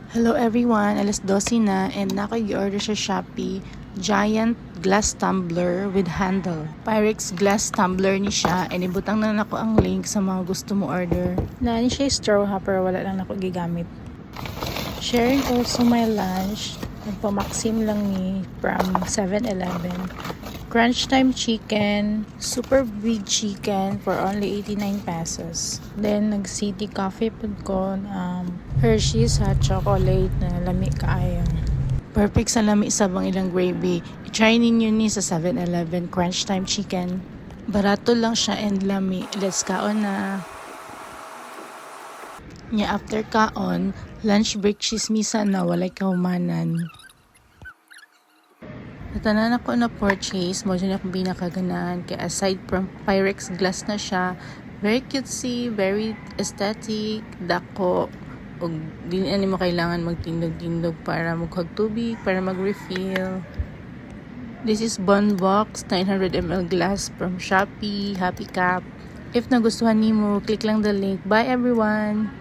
Hello everyone, alas 12 na and naka-order sa Shopee giant glass tumbler with handle. Pyrex glass tumbler ni siya and ibutang na nako ang link sa mga gusto mo order. Nani siya straw ha pero wala lang nako gigamit. Sharing also my lunch. Nagpa-maxim lang ni from 7-Eleven. Crunch time chicken, super big chicken for only 89 pesos. Then nag-city coffee pod ko, Hershey's hot chocolate na lami kaayo. Perfect sa lami sa bang ilang gravy. I-try ninyo ni sa 7-Eleven crunch time chicken. Barato lang siya and lami. Let's kaon na. Nya after kaon, lunch break chismisa na walay kaumanan. Natanan ako na purchase, mo dyan akong binakaganahan. Kaya aside from Pyrex glass na siya, very cutesy, very aesthetic, dako. O di mo kailangan magtindog-tindog para mukhag tubig, para mag-refill. This is Bonbox 900ml glass from Shopee, Happy Cup. If nagustuhan nimo, click lang the link. Bye everyone!